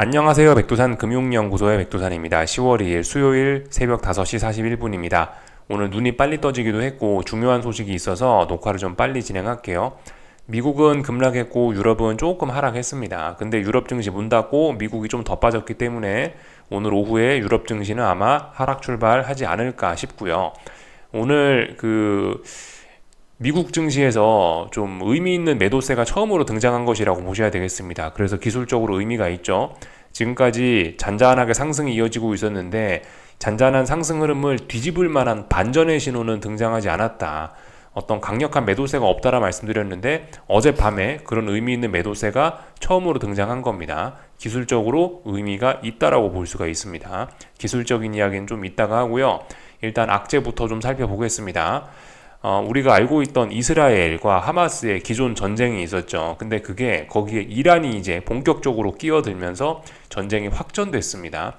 안녕하세요. 백두산 금융연구소의 백두산입니다. 10월 2일 수요일 새벽 5시 41분입니다. 오늘 눈이 빨리 떠지기도 했고 중요한 소식이 있어서 녹화를 좀 빨리 진행할게요. 미국은 급락했고 유럽은 조금 하락했습니다. 근데 유럽 증시 문 닫고 미국이 좀 더 빠졌기 때문에 오늘 오후에 유럽 증시는 아마 하락 출발하지 않을까 싶고요. 오늘 미국 증시에서 좀 의미 있는 매도세가 처음으로 등장한 것이라고 보셔야 되겠습니다. 그래서 기술적으로 의미가 있죠. 지금까지 잔잔하게 상승이 이어지고 있었는데 잔잔한 상승 흐름을 뒤집을 만한 반전의 신호는 등장하지 않았다. 어떤 강력한 매도세가 없다라 말씀드렸는데 어젯밤에 그런 의미 있는 매도세가 처음으로 등장한 겁니다. 기술적으로 의미가 있다라고 볼 수가 있습니다. 기술적인 이야기는 좀 이따가 하고요. 일단 악재부터 좀 살펴보겠습니다. 우리가 알고 있던 이스라엘과 하마스의 기존 전쟁이 있었죠. 근데 그게 거기에 이란이 이제 본격적으로 끼어들면서 전쟁이 확전됐습니다.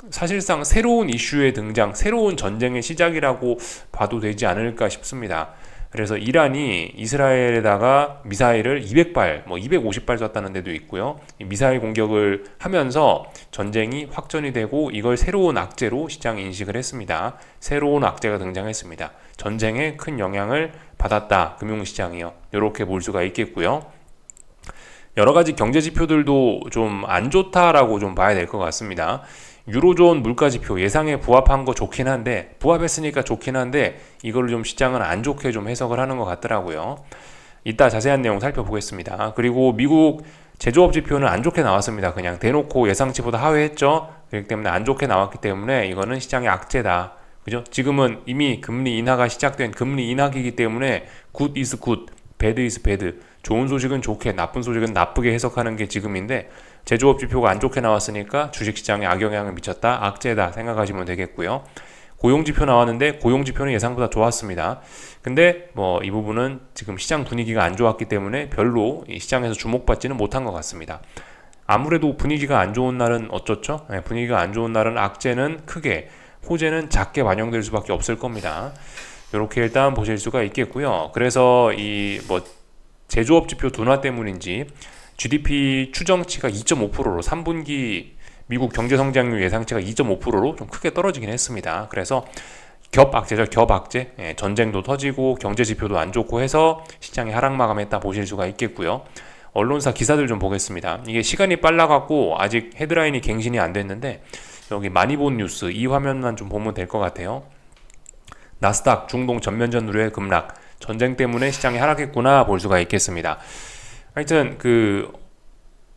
사실상 새로운 이슈의 등장, 새로운 전쟁의 시작이라고 봐도 되지 않을까 싶습니다. 그래서 이란이 이스라엘에다가 미사일을 200발, 250발 쐈다는 데도 있고요. 이 미사일 공격을 하면서 전쟁이 확전이 되고 이걸 새로운 악재로 시장이 인식을 했습니다. 새로운 악재가 등장했습니다. 전쟁에 큰 영향을 받았다. 금융시장이요. 이렇게 볼 수가 있겠고요. 여러 가지 경제 지표들도 좀 안 좋다라고 좀 봐야 될 것 같습니다. 유로존 물가지표 예상에 부합한 거 좋긴 한데 부합했으니까 좋긴 한데 이거를 좀 시장은 안 좋게 좀 해석을 하는 것 같더라고요. 이따 자세한 내용 살펴보겠습니다. 그리고 미국 제조업 지표는 안 좋게 나왔습니다. 그냥 대놓고 예상치보다 하회했죠. 그렇기 때문에 안 좋게 나왔기 때문에 이거는 시장의 악재다. 그죠? 지금은 이미 금리 인하가 시작된 금리 인하기이기 때문에 good is good, bad is bad. 좋은 소식은 좋게, 나쁜 소식은 나쁘게 해석하는 게 지금인데 제조업 지표가 안 좋게 나왔으니까 주식시장에 악영향을 미쳤다, 악재다 생각하시면 되겠고요. 고용지표 나왔는데 고용지표는 예상보다 좋았습니다. 근데 이 부분은 지금 시장 분위기가 안 좋았기 때문에 별로 이 시장에서 주목받지는 못한 것 같습니다. 아무래도 분위기가 안 좋은 날은 어쩌죠? 분위기가 안 좋은 날은 악재는 크게, 호재는 작게 반영될 수밖에 없을 겁니다. 이렇게 일단 보실 수가 있겠고요. 그래서 제조업 지표 둔화 때문인지 GDP 추정치가 2.5%로 3분기 미국 경제 성장률 예상치가 2.5%로 좀 크게 떨어지긴 했습니다. 그래서 겹악재죠. 겹악재. 전쟁도 터지고 경제 지표도 안 좋고 해서 시장이 하락 마감했다 보실 수가 있겠고요. 언론사 기사들 좀 보겠습니다. 이게 시간이 빨라갖고 아직 헤드라인이 갱신이 안 됐는데 여기 많이 본 뉴스 이 화면만 좀 보면 될 것 같아요. 나스닥 중동 전면전 우려의 급락, 전쟁 때문에 시장이 하락했구나 볼 수가 있겠습니다. 하여튼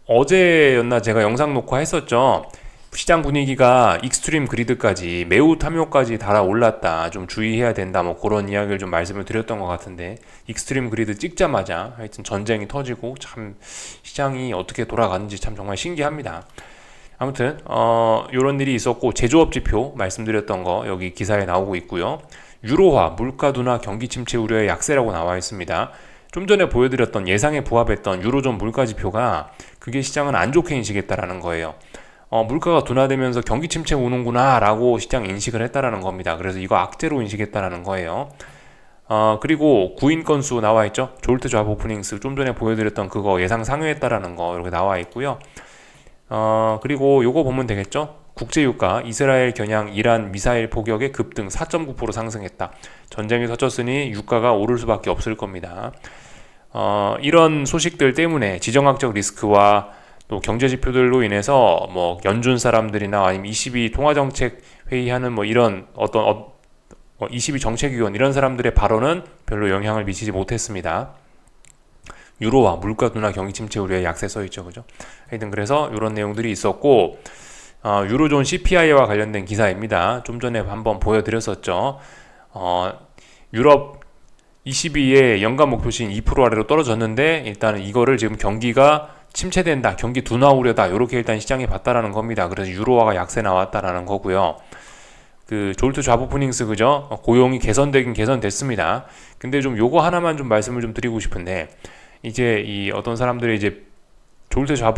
어제였나 제가 영상 녹화했었죠. 시장 분위기가 익스트림 그리드까지, 매우 탐욕까지 달아올랐다, 좀 주의해야 된다, 그런 이야기를 좀 말씀을 드렸던 것 같은데 익스트림 그리드 찍자마자 하여튼 전쟁이 터지고 참 시장이 어떻게 돌아가는지 참 정말 신기합니다. 아무튼 이런 일이 있었고 제조업 지표 말씀드렸던 거 여기 기사에 나오고 있고요. 유로화, 물가 둔화, 경기 침체 우려의 약세라고 나와 있습니다. 좀 전에 보여드렸던 예상에 부합했던 유로존 물가 지표가 그게 시장은 안 좋게 인식했다라는 거예요. 물가가 둔화되면서 경기 침체 오는구나 라고 시장 인식을 했다라는 겁니다. 그래서 이거 악재로 인식했다라는 거예요. 그리고 구인 건수 나와 있죠. 졸트 잡 오프닝스 좀 전에 보여드렸던 그거 예상 상회했다라는 거 이렇게 나와 있고요. 그리고 요거 보면 되겠죠. 국제유가 이스라엘 겨냥 이란 미사일 포격에 급등 4.9% 상승했다. 전쟁이 터졌으니 유가가 오를 수밖에 없을 겁니다. 이런 소식들 때문에 지정학적 리스크와 또 경제 지표들로 인해서 연준 사람들이나 아니면 22 통화정책 회의하는 이런 22 정책위원 이런 사람들의 발언은 별로 영향을 미치지 못했습니다. 유로화, 물가 둔화, 경기 침체 우려의 약세 써있죠, 그죠? 하여튼 그래서 이런 내용들이 있었고, 유로존 CPI와 관련된 기사입니다. 좀 전에 한번 보여드렸었죠. 유럽 22의 연간 목표치인 2% 아래로 떨어졌는데 일단은 이거를 지금 경기가 침체된다, 경기 둔화 우려다 이렇게 일단 시장이 봤다라는 겁니다. 그래서 유로화가 약세 나왔다라는 거고요. 졸트 잡 오프닝스 그죠? 고용이 개선되긴 개선됐습니다. 근데 좀 요거 하나만 좀 말씀을 좀 드리고 싶은데 이제 이 어떤 사람들이 이제 졸트 잡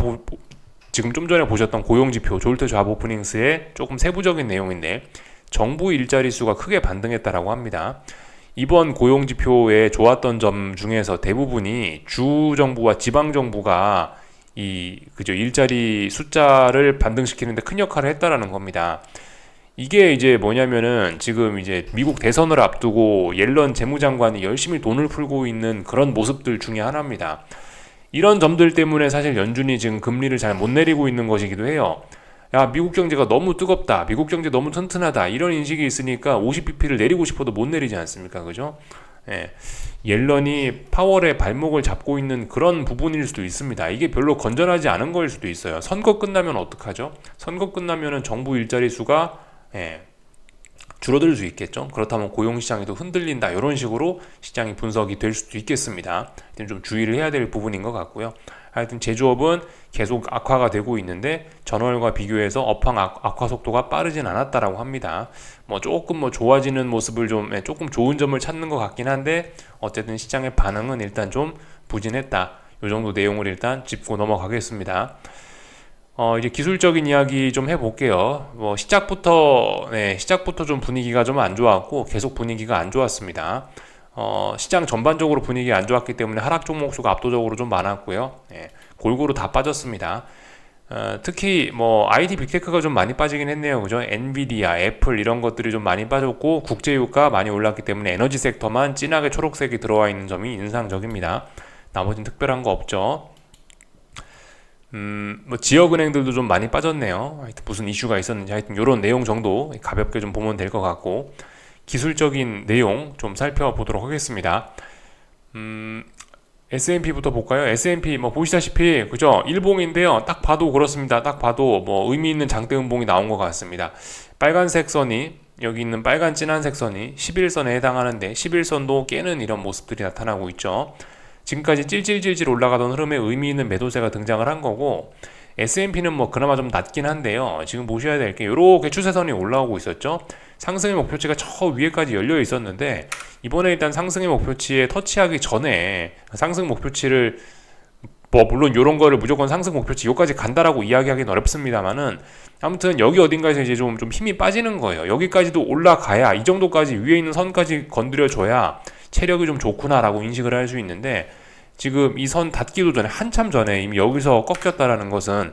지금 좀 전에 보셨던 고용지표 졸트 잡 오프닝스의 조금 세부적인 내용인데 정부 일자리 수가 크게 반등했다라고 합니다. 이번 고용지표에 좋았던 점 중에서 대부분이 주정부와 지방정부가 그죠, 일자리 숫자를 반등시키는데 큰 역할을 했다라는 겁니다. 이게 이제 뭐냐면은 지금 이제 미국 대선을 앞두고 옐런 재무장관이 열심히 돈을 풀고 있는 그런 모습들 중에 하나입니다. 이런 점들 때문에 사실 연준이 지금 금리를 잘 못 내리고 있는 것이기도 해요. 야, 미국 경제가 너무 뜨겁다, 미국 경제 너무 튼튼하다, 이런 인식이 있으니까 50bp를 내리고 싶어도 못 내리지 않습니까? 그죠? 예. 옐런이 파월의 발목을 잡고 있는 그런 부분일 수도 있습니다. 이게 별로 건전하지 않은 거일 수도 있어요. 선거 끝나면 어떡하죠? 선거 끝나면은 정부 일자리 수가 줄어들 수 있겠죠. 그렇다면 고용시장이 또 흔들린다, 이런 식으로 시장이 분석이 될 수도 있겠습니다. 좀 주의를 해야 될 부분인 것 같고요. 하여튼 제조업은 계속 악화가 되고 있는데 전월과 비교해서 업황 악화 속도가 빠르진 않았다라고 합니다. 조금 좋아지는 모습을 조금 좋은 점을 찾는 것 같긴 한데, 어쨌든 시장의 반응은 일단 좀 부진했다, 이 정도 내용을 일단 짚고 넘어가겠습니다. 이제 기술적인 이야기 좀 해볼게요. 시작부터 좀 분위기가 좀 안 좋았고, 계속 분위기가 안 좋았습니다. 시장 전반적으로 분위기가 안 좋았기 때문에 하락 종목 수가 압도적으로 좀 많았고요. 골고루 다 빠졌습니다. 특히 IT 빅테크가 좀 많이 빠지긴 했네요. 그죠? 엔비디아, 애플 이런 것들이 좀 많이 빠졌고, 국제유가 많이 올랐기 때문에 에너지 섹터만 진하게 초록색이 들어와 있는 점이 인상적입니다. 나머지는 특별한 거 없죠. 지역은행들도 좀 많이 빠졌네요. 하여튼 무슨 이슈가 있었는지, 하여튼 이런 내용 정도 가볍게 좀 보면 될 것 같고, 기술적인 내용 좀 살펴보도록 하겠습니다. S&P부터 볼까요? S&P 보시다시피 그죠? 일봉인데요. 딱 봐도 그렇습니다. 딱 봐도 의미 있는 장대 음봉이 나온 것 같습니다. 빨간색 선이, 여기 있는 빨간 진한색 선이 11선에 해당하는데 11선도 깨는 이런 모습들이 나타나고 있죠. 지금까지 찔찔찔찔 올라가던 흐름에 의미 있는 매도세가 등장을 한 거고, S&P는 그나마 좀 낮긴 한데요. 지금 보셔야 될 게 이렇게 추세선이 올라오고 있었죠. 상승의 목표치가 저 위에까지 열려 있었는데, 이번에 일단 상승의 목표치에 터치하기 전에 상승 목표치를 물론 이런 거를 무조건 상승 목표치 여기까지 간다라고 이야기하기는 어렵습니다만은, 아무튼 여기 어딘가에서 이제 좀 힘이 빠지는 거예요. 여기까지도 올라가야, 이 정도까지 위에 있는 선까지 건드려줘야 체력이 좀 좋구나라고 인식을 할 수 있는데, 지금 이 선 닿기도 전에, 한참 전에 이미 여기서 꺾였다라는 것은,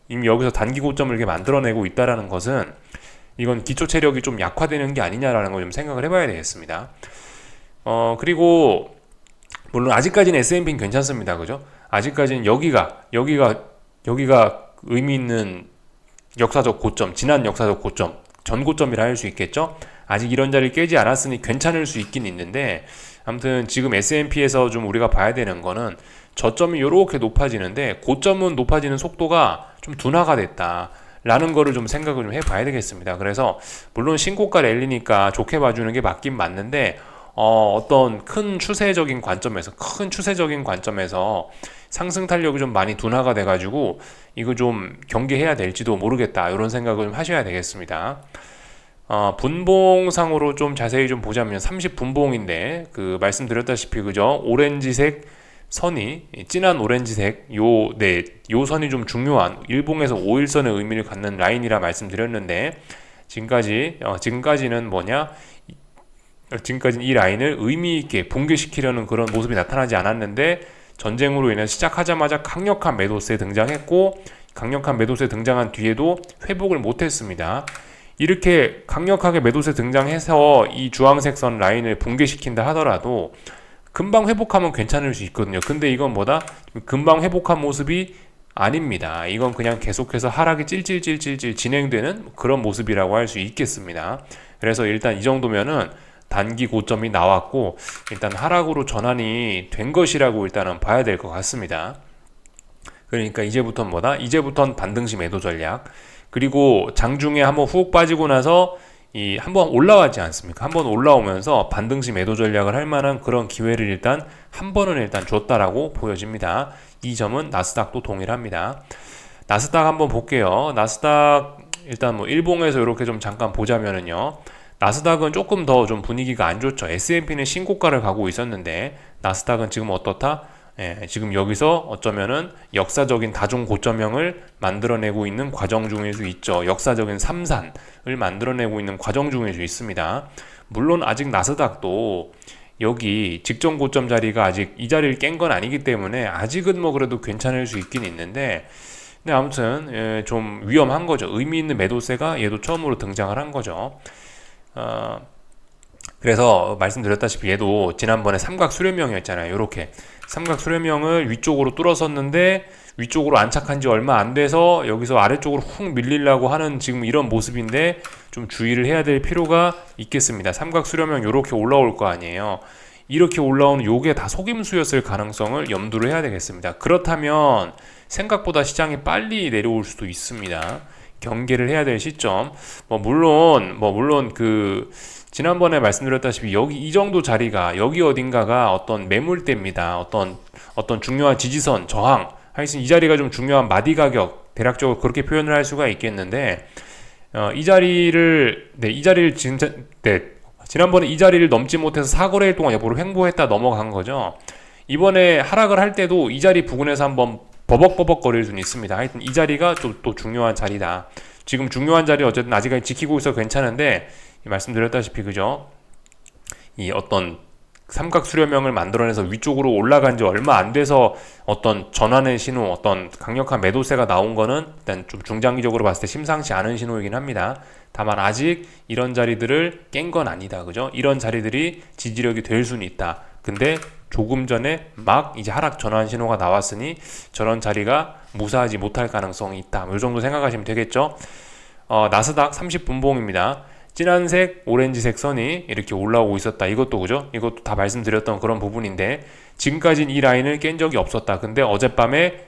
이미 여기서 단기 고점을 이렇게 만들어내고 있다라는 것은, 이건 기초 체력이 좀 약화되는 게 아니냐라는 걸 좀 생각을 해봐야 되겠습니다. 그리고 물론 아직까지는 S&P는 괜찮습니다. 그죠? 아직까지는 여기가 의미 있는 역사적 고점, 지난 역사적 고점, 전 고점이라 할 수 있겠죠? 아직 이런 자리를 깨지 않았으니 괜찮을 수 있긴 있는데, 아무튼 지금 S&P에서 좀 우리가 봐야 되는 거는 저점이 이렇게 높아지는데 고점은 높아지는 속도가 좀 둔화가 됐다 라는 거를 좀 생각을 좀 해봐야 되겠습니다. 그래서 물론 신고가 랠리니까 좋게 봐주는 게 맞긴 맞는데, 어떤 큰 추세적인 관점에서 상승 탄력이 좀 많이 둔화가 돼가지고 이거 좀 경계해야 될지도 모르겠다, 이런 생각을 좀 하셔야 되겠습니다. 분봉상으로 좀 자세히 좀 보자면 30분봉인데 말씀드렸다시피 그죠? 오렌지색 선이, 진한 오렌지색 요 선이 좀 중요한 일봉에서 5일선의 의미를 갖는 라인이라 말씀드렸는데, 지금까지는 지금까지는 이 라인을 의미 있게 붕괴시키려는 그런 모습이 나타나지 않았는데, 전쟁으로 인해 시작하자마자 강력한 매도세 등장했고, 강력한 매도세 등장한 뒤에도 회복을 못했습니다. 이렇게 강력하게 매도세 등장해서 이 주황색 선 라인을 붕괴시킨다 하더라도 금방 회복하면 괜찮을 수 있거든요. 근데 이건 금방 회복한 모습이 아닙니다. 이건 그냥 계속해서 하락이 찔찔찔찔 진행되는 그런 모습이라고 할 수 있겠습니다. 그래서 일단 이 정도면은 단기 고점이 나왔고, 일단 하락으로 전환이 된 것이라고 일단은 봐야 될 것 같습니다. 그러니까 이제부터는 반등시 매도 전략. 그리고 장중에 한번 훅 빠지고 나서 한번 올라왔지 않습니까? 한번 올라오면서 반등시 매도 전략을 할 만한 그런 기회를 한 번은 줬다라고 보여집니다. 이 점은 나스닥도 동일합니다. 나스닥 한번 볼게요. 나스닥 일단 일봉에서 이렇게 좀 잠깐 보자면은요. 나스닥은 조금 더 좀 분위기가 안 좋죠. S&P는 신고가를 가고 있었는데 나스닥은 지금 어떻다? 지금 여기서 어쩌면은 역사적인 다중 고점형을 만들어내고 있는 과정 중일 수 있죠. 역사적인 삼산을 만들어내고 있는 과정 중일 수 있습니다. 물론 아직 나스닥도 여기 직전 고점 자리가 아직 이 자리를 깬 건 아니기 때문에 아직은 뭐 그래도 괜찮을 수 있긴 있는데, 근데 아무튼 좀 위험한 거죠. 의미 있는 매도세가 얘도 처음으로 등장을 한 거죠. 그래서 말씀드렸다시피 얘도 지난번에 삼각 수렴형이었잖아요. 이렇게 삼각 수렴형을 위쪽으로 뚫어섰는데 위쪽으로 안착한 지 얼마 안 돼서 여기서 아래쪽으로 훅 밀리려고 하는 지금 이런 모습인데, 좀 주의를 해야 될 필요가 있겠습니다. 삼각 수렴형 이렇게 올라올 거 아니에요. 이렇게 올라오는 요게 다 속임수였을 가능성을 염두를 해야 되겠습니다. 그렇다면 생각보다 시장이 빨리 내려올 수도 있습니다. 경계를 해야 될 시점. 물론 그 지난번에 말씀드렸다시피 여기 이 정도 자리가 여기 어딘가가 어떤 매물대입니다. 어떤 중요한 지지선, 저항. 하여튼 이 자리가 좀 중요한 마디 가격, 대략적으로 그렇게 표현을 할 수가 있겠는데, 이 자리를 진짜, 지난번에 이 자리를 넘지 못해서 사거래일 동안 여부로 횡보했다 넘어간 거죠. 이번에 하락을 할 때도 이 자리 부근에서 한번 버벅버벅 거릴 수는 있습니다. 하여튼 이 자리가 또 중요한 자리다. 지금 중요한 자리 어쨌든 아직까지 지키고 있어 괜찮은데, 말씀드렸다시피 그죠? 이 어떤 삼각 수렴형을 만들어내서 위쪽으로 올라간 지 얼마 안 돼서 어떤 전환의 신호, 어떤 강력한 매도세가 나온 거는 일단 좀 중장기적으로 봤을 때 심상치 않은 신호이긴 합니다. 다만 아직 이런 자리들을 깬 건 아니다. 그죠? 이런 자리들이 지지력이 될 수는 있다. 근데 조금 전에 막 이제 하락 전환 신호가 나왔으니 저런 자리가 무사하지 못할 가능성이 있다. 이 정도 생각하시면 되겠죠? 나스닥 30분봉입니다. 진한색, 오렌지색 선이 이렇게 올라오고 있었다. 이것도 그죠? 이것도 다 말씀드렸던 그런 부분인데, 지금까지는 이 라인을 깬 적이 없었다. 근데 어젯밤에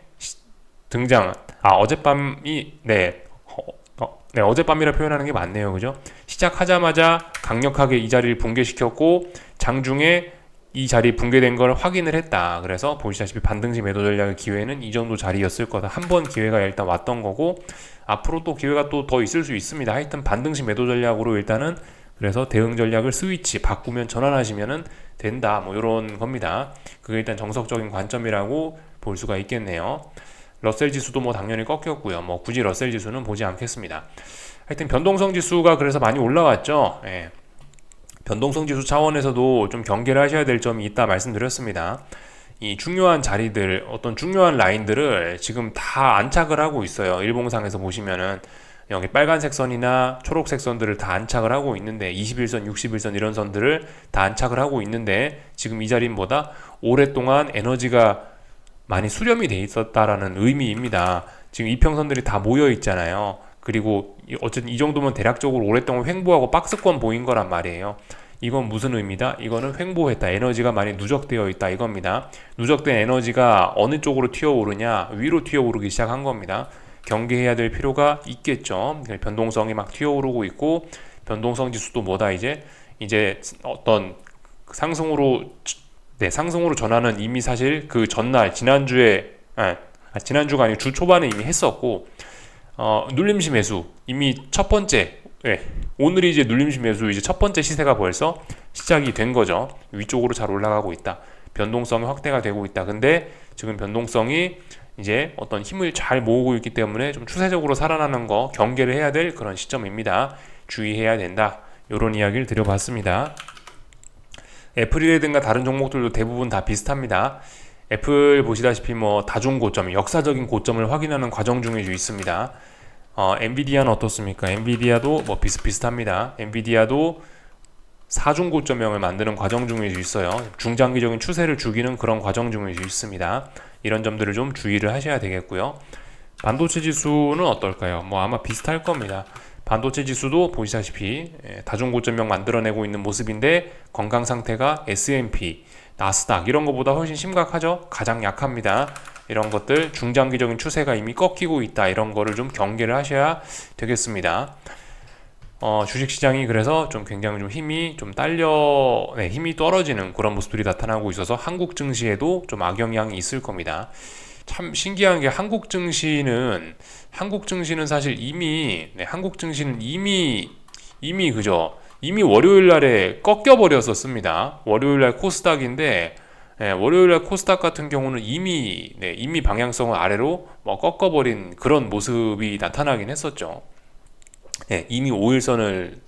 어젯밤이라 표현하는 게 맞네요. 그죠? 시작하자마자 강력하게 이 자리를 붕괴시켰고, 장중에 이 자리 붕괴된 걸 확인을 했다. 그래서 보시다시피 반등시 매도 전략의 기회는 이 정도 자리였을 거다. 한 번 기회가 일단 왔던 거고, 앞으로 또 기회가 또 더 있을 수 있습니다. 하여튼 반등시 매도 전략으로 일단은, 그래서 대응 전략을 스위치 바꾸면 전환하시면은 된다. 뭐 이런 겁니다. 그게 일단 정석적인 관점이라고 볼 수가 있겠네요. 러셀 지수도 뭐 당연히 꺾였고요. 뭐 굳이 러셀 지수는 보지 않겠습니다. 하여튼 변동성 지수가 그래서 많이 올라왔죠. 예. 변동성 지수 차원에서도 좀 경계를 하셔야 될 점이 있다 말씀드렸습니다. 이 중요한 자리들, 어떤 중요한 라인들을 지금 다 안착을 하고 있어요. 일봉상에서 보시면은 여기 빨간색 선이나 초록색 선들을 다 안착을 하고 있는데, 21선, 61선 이런 선들을 다 안착을 하고 있는데, 지금 이 자리는 뭐다? 오랫동안 에너지가 많이 수렴이 돼 있었다라는 의미입니다. 지금 이평선들이 다 모여 있잖아요. 그리고 어쨌든 이 정도면 대략적으로 오랫동안 횡보하고 박스권 보인 거란 말이에요. 이건 무슨 의미다? 이거는 횡보했다. 에너지가 많이 누적되어 있다. 이겁니다. 누적된 에너지가 어느 쪽으로 튀어오르냐? 위로 튀어오르기 시작한 겁니다. 경계해야 될 필요가 있겠죠. 변동성이 막 튀어오르고 있고, 변동성 지수도 뭐다? 이제 어떤 상승으로 전환은 이미 사실 그 전날 지난주가 아니고 주 초반에 이미 했었고, 눌림시 매수 이미 첫 번째, 오늘이 이제 눌림시 매수 이제 첫 번째 시세가 벌써 시작이 된 거죠. 위쪽으로 잘 올라가고 있다. 변동성이 확대가 되고 있다. 근데 지금 변동성이 이제 어떤 힘을 잘 모으고 있기 때문에 좀 추세적으로 살아나는 거 경계를 해야 될 그런 시점입니다. 주의해야 된다. 이런 이야기를 드려봤습니다. 애플이라든가 다른 종목들도 대부분 다 비슷합니다. 애플 보시다시피 뭐 다중 고점, 역사적인 고점을 확인하는 과정 중에 있습니다. 엔비디아는 어떻습니까? 엔비디아도 뭐 비슷비슷합니다. 엔비디아도 사중 고점형을 만드는 과정 중에 있어요. 중장기적인 추세를 죽이는 그런 과정 중에 있습니다. 이런 점들을 좀 주의를 하셔야 되겠고요. 반도체 지수는 어떨까요? 뭐 아마 비슷할 겁니다. 반도체 지수도 보시다시피 다중 고점형 만들어내고 있는 모습인데, 건강 상태가 S&P, 나스닥 이런 것보다 훨씬 심각하죠. 가장 약합니다. 이런 것들 중장기적인 추세가 이미 꺾이고 있다. 이런 거를 좀 경계를 하셔야 되겠습니다. 주식시장이 그래서 좀 굉장히 좀 힘이 떨어지는 그런 모습들이 나타나고 있어서 한국 증시에도 좀 악영향이 있을 겁니다. 참 신기한 게 한국 증시는 사실 한국 증시는 이미 그죠? 이미 월요일 날에 꺾여 버렸었습니다. 월요일 날 코스닥인데, 월요일 날 코스닥 같은 경우는 이미 방향성을 아래로 꺾어버린 그런 모습이 나타나긴 했었죠. 이미 5일선을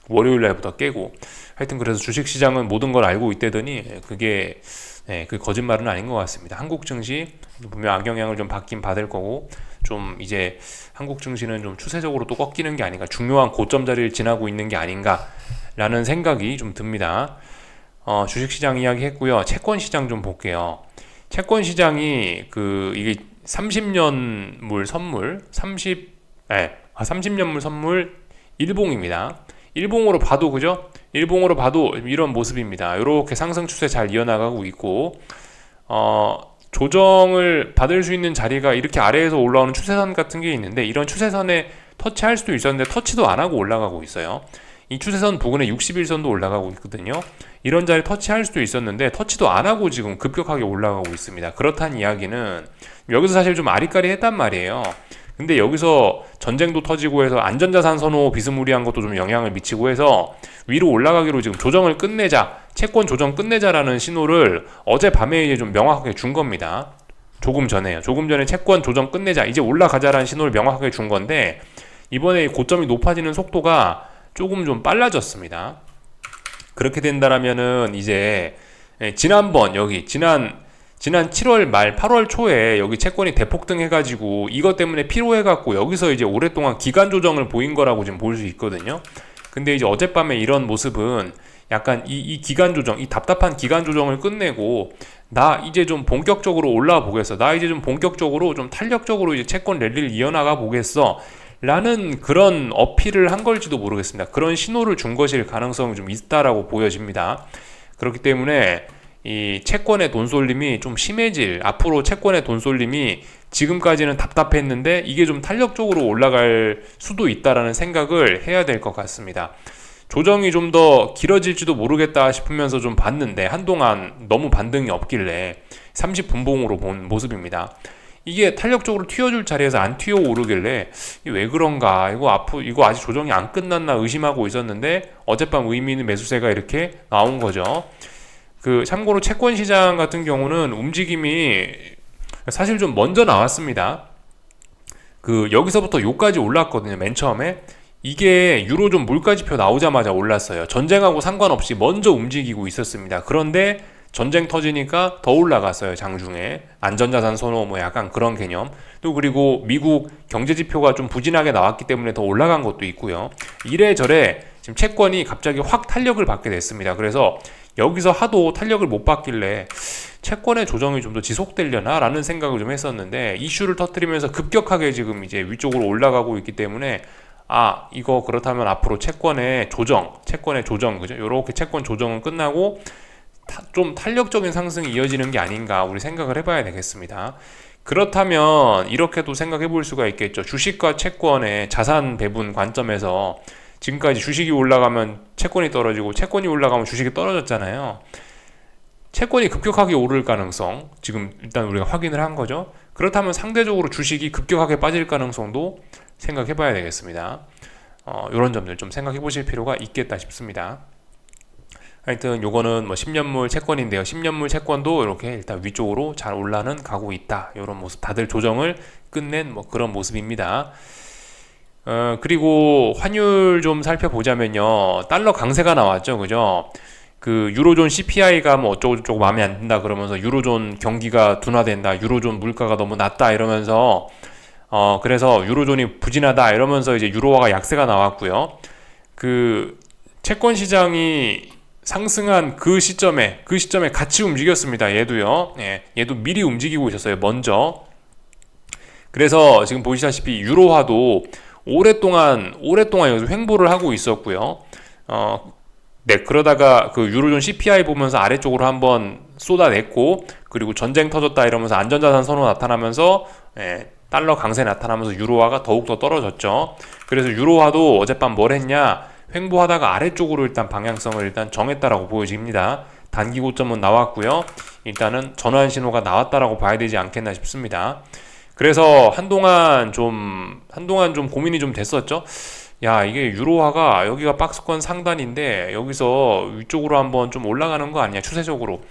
월요일 날부터 깨고 하여튼 그래서 주식시장은 모든 걸 알고 있대더니 그게 그 거짓말은 아닌 것 같습니다. 한국 증시 분명 악영향을 좀 받긴 받을 거고 좀 이제 한국 증시는 좀 추세적으로 또 꺾이는 게 아닌가, 중요한 고점 자리를 지나고 있는 게 아닌가라는 생각이 좀 듭니다. 주식시장 이야기 했고요. 채권시장 좀 볼게요. 채권시장이 이게 30년물 선물 30년물 선물 일봉입니다. 일봉으로 봐도 그죠? 일봉으로 봐도 이런 모습입니다. 이렇게 상승 추세 잘 이어나가고 있고 조정을 받을 수 있는 자리가 이렇게 아래에서 올라오는 추세선 같은 게 있는데 이런 추세선에 터치할 수도 있었는데 터치도 안 하고 올라가고 있어요. 이 추세선 부근에 60일선도 올라가고 있거든요. 이런 자리 터치할 수도 있었는데 터치도 안 하고 지금 급격하게 올라가고 있습니다. 그렇다는 이야기는 여기서 사실 좀 아리까리 했단 말이에요. 근데 여기서 전쟁도 터지고 해서 안전자산 선호 비스무리한 것도 좀 영향을 미치고 해서 위로 올라가기로 지금 조정을 끝내자, 채권 조정 끝내자라는 신호를 어젯밤에 이제 좀 명확하게 준 겁니다. 조금 전에 채권 조정 끝내자, 이제 올라가자라는 신호를 명확하게 준 건데 이번에 고점이 높아지는 속도가 조금 좀 빨라졌습니다. 그렇게 된다라면은 이제 지난 7월 말 8월 초에 여기 채권이 대폭등 해가지고 이것 때문에 피로해갖고 여기서 이제 오랫동안 기간 조정을 보인 거라고 지금 볼 수 있거든요. 근데 이제 어젯밤에 이런 모습은 약간 이 기간 조정, 이 답답한 기간 조정을 끝내고 나 이제 좀 본격적으로 올라와 보겠어, 나 이제 좀 본격적으로 좀 탄력적으로 이제 채권 랠리를 이어나가 보겠어 라는 그런 어필을 한 걸지도 모르겠습니다. 그런 신호를 준 것일 가능성이 좀 있다라고 보여집니다. 그렇기 때문에 이 채권의 돈쏠림이 좀 앞으로 채권의 돈쏠림이 지금까지는 답답했는데 이게 좀 탄력적으로 올라갈 수도 있다라는 생각을 해야 될 것 같습니다. 조정이 좀 더 길어질지도 모르겠다 싶으면서 좀 봤는데 한동안 너무 반등이 없길래 30분봉으로 본 모습입니다. 이게 탄력적으로 튀어줄 자리에서 안 튀어 오르길래 왜 그런가, 이거 아직 조정이 안 끝났나 의심하고 있었는데 어젯밤 의미 있는 매수세가 이렇게 나온 거죠. 참고로 채권 시장 같은 경우는 움직임이 사실 좀 먼저 나왔습니다. 여기서부터 요까지 올랐거든요. 맨 처음에 이게 유로존 물가지표 나오자마자 올랐어요. 전쟁하고 상관없이 먼저 움직이고 있었습니다. 그런데 전쟁 터지니까 더 올라갔어요. 장중에 안전자산 선호 약간 그런 개념. 또 그리고 미국 경제지표가 좀 부진하게 나왔기 때문에 더 올라간 것도 있고요. 이래저래 지금 채권이 갑자기 확 탄력을 받게 됐습니다. 그래서 여기서 하도 탄력을 못 받길래 채권의 조정이 좀 더 지속되려나 라는 생각을 좀 했었는데 이슈를 터뜨리면서 급격하게 지금 이제 위쪽으로 올라가고 있기 때문에 이거 그렇다면 앞으로 채권의 조정 그죠? 요렇게 채권 조정은 끝나고 좀 탄력적인 상승이 이어지는 게 아닌가 우리 생각을 해봐야 되겠습니다. 그렇다면 이렇게도 생각해 볼 수가 있겠죠. 주식과 채권의 자산 배분 관점에서 지금까지 주식이 올라가면 채권이 떨어지고 채권이 올라가면 주식이 떨어졌잖아요. 채권이 급격하게 오를 가능성 지금 일단 우리가 확인을 한 거죠. 그렇다면 상대적으로 주식이 급격하게 빠질 가능성도 생각해 봐야 되겠습니다. 이런 점들 좀 생각해 보실 필요가 있겠다 싶습니다. 하여튼 요거는 10년물 채권인데요. 10년물 채권도 이렇게 일단 위쪽으로 잘 가고 있다. 이런 모습, 다들 조정을 끝낸 그런 모습입니다. 그리고 환율 좀 살펴보자면요. 달러 강세가 나왔죠. 그죠? 유로존 CPI가 어쩌고저쩌고 마음에 안 든다 그러면서 유로존 경기가 둔화된다. 유로존 물가가 너무 낮다 이러면서 그래서 유로존이 부진하다 이러면서 이제 유로화가 약세가 나왔고요. 채권 시장이 상승한 그 시점에 같이 움직였습니다. 얘도요. 얘도 미리 움직이고 있었어요. 먼저. 그래서 지금 보시다시피 유로화도 오랫동안 여기서 횡보를 하고 있었고요. 그러다가 유로존 CPI 보면서 아래쪽으로 한번 쏟아냈고, 그리고 전쟁 터졌다 이러면서 안전자산 선호 나타나면서 달러 강세 나타나면서 유로화가 더욱더 떨어졌죠. 그래서 유로화도 어젯밤 뭘 했냐, 횡보하다가 아래쪽으로 일단 방향성을 정했다라고 보여집니다. 단기 고점은 나왔고요. 일단은 전환 신호가 나왔다라고 봐야 되지 않겠나 싶습니다. 그래서 한동안 좀 고민이 좀 됐었죠. 이게 유로화가 여기가 박스권 상단인데 여기서 위쪽으로 한번 좀 올라가는 거 아니야, 추세적으로.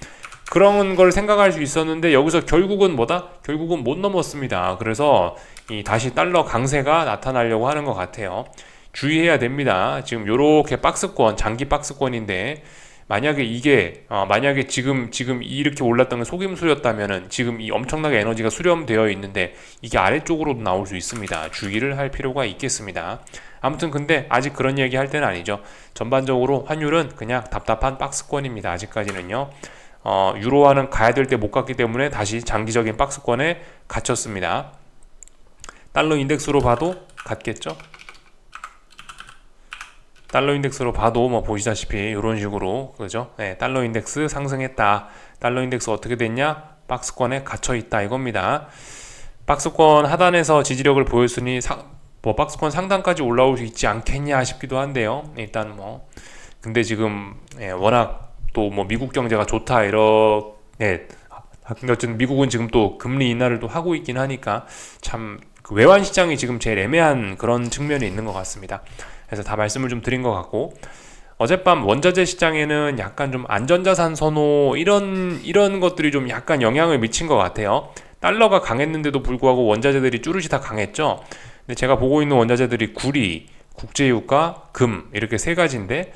그런 걸 생각할 수 있었는데 여기서 결국은 못 넘었습니다. 그래서 다시 달러 강세가 나타나려고 하는 것 같아요. 주의해야 됩니다. 지금 요렇게 박스권, 장기 박스권인데 만약에 지금 이렇게 올랐던 게 속임수였다면은 지금 이 엄청나게 에너지가 수렴되어 있는데 이게 아래쪽으로도 나올 수 있습니다. 주의를 할 필요가 있겠습니다. 아무튼 근데 아직 그런 얘기 할 때는 아니죠. 전반적으로 환율은 그냥 답답한 박스권입니다. 아직까지는요. 유로화는 가야 될 때 못 갔기 때문에 다시 장기적인 박스권에 갇혔습니다. 달러 인덱스로 봐도 같겠죠? 달러 인덱스로 봐도 뭐 보시다시피 이런 식으로 그죠? 네, 달러 인덱스 상승했다. 달러 인덱스 어떻게 됐냐? 박스권에 갇혀 있다 이겁니다. 박스권 하단에서 지지력을 보였으니 박스권 상단까지 올라올 수 있지 않겠냐 싶기도 한데요. 일단 뭐 근데 지금 워낙 또 뭐 미국 경제가 좋다 어쨌든 미국은 지금 또 금리 인하를 또 하고 있긴 하니까 참 그 외환 시장이 지금 제일 애매한 그런 측면이 있는 것 같습니다. 그래서 다 말씀을 좀 드린 것 같고 어젯밤 원자재 시장에는 약간 좀 안전자산 선호 이런 것들이 좀 약간 영향을 미친 것 같아요. 달러가 강했는데도 불구하고 원자재들이 쭈르시 다 강했죠. 근데 제가 보고 있는 원자재들이 구리, 국제유가, 금 이렇게 세 가지인데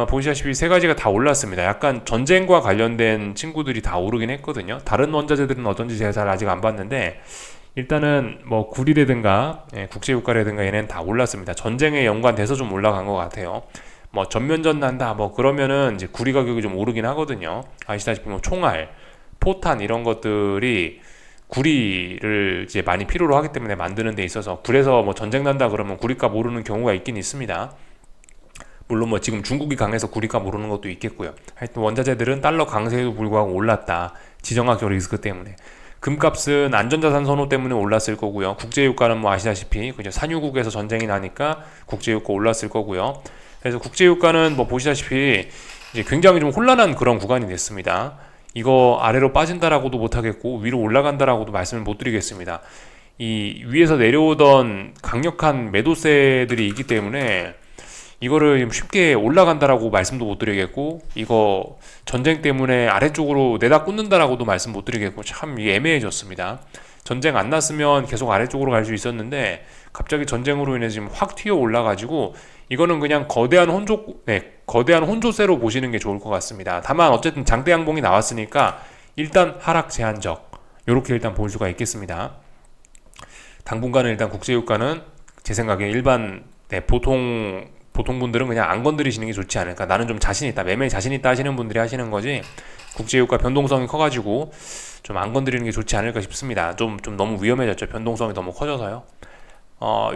보시다시피 세 가지가 다 올랐습니다. 약간 전쟁과 관련된 친구들이 다 오르긴 했거든요. 다른 원자재들은 어떤지 제가 잘 아직 안 봤는데 일단은 뭐 구리라든가 국제유가라든가 얘네는 다 올랐습니다. 전쟁에 연관돼서 좀 올라간 것 같아요. 뭐 전면전 난다 뭐 그러면은 이제 구리 가격이 좀 오르긴 하거든요. 아시다시피 뭐 총알, 포탄 이런 것들이 구리를 이제 많이 필요로 하기 때문에 만드는 데 있어서 그래서 뭐 전쟁 난다 그러면 구리값 오르는 경우가 있긴 있습니다. 물론 뭐 지금 중국이 강해서 구리값 오르는 것도 있겠고요. 하여튼 원자재들은 달러 강세에도 불구하고 올랐다. 지정학적 리스크 때문에. 금값은 안전자산 선호 때문에 올랐을 거고요. 국제유가는 뭐 아시다시피 그죠? 산유국에서 전쟁이 나니까 국제유가 올랐을 거고요. 그래서 국제유가는 뭐 보시다시피 이제 굉장히 좀 혼란한 그런 구간이 됐습니다. 이거 아래로 빠진다라고도 못하겠고 위로 올라간다라고도 말씀을 못 드리겠습니다. 이 위에서 내려오던 강력한 매도세들이 있기 때문에 이거를 쉽게 올라간다라고 말씀도 못 드리겠고 이거 전쟁 때문에 아래쪽으로 내다 꽂는다라고도 말씀 못 드리겠고 참 애매해졌습니다. 전쟁 안 났으면 계속 아래쪽으로 갈 수 있었는데 갑자기 전쟁으로 인해 지금 확 튀어 올라가지고 이거는 그냥 거대한 혼조세로 보시는 게 좋을 것 같습니다. 다만 어쨌든 장대 양봉이 나왔으니까 일단 하락 제한적 요렇게 일단 볼 수가 있겠습니다. 당분간은 일단 국제유가는 제 생각에 일반 보통 분들은 그냥 안 건드리시는 게 좋지 않을까. 나는 좀 자신 있다, 매매에 자신 있다 하시는 분들이 하시는 거지. 국제유가 변동성이 커가지고 좀 안 건드리는 게 좋지 않을까 싶습니다. 좀 너무 위험해졌죠. 변동성이 너무 커져서요.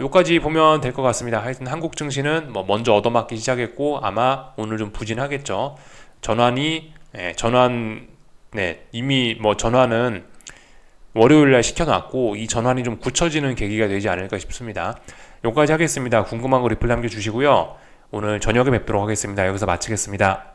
요까지 보면 될 것 같습니다. 하여튼 한국 증시는 뭐 먼저 얻어맞기 시작했고 아마 오늘 좀 부진하겠죠. 이미 뭐 전환은 월요일날 시켜놨고 이 전환이 좀 굳혀지는 계기가 되지 않을까 싶습니다. 여기까지 하겠습니다. 궁금한 거 리플 남겨주시고요. 오늘 저녁에 뵙도록 하겠습니다. 여기서 마치겠습니다.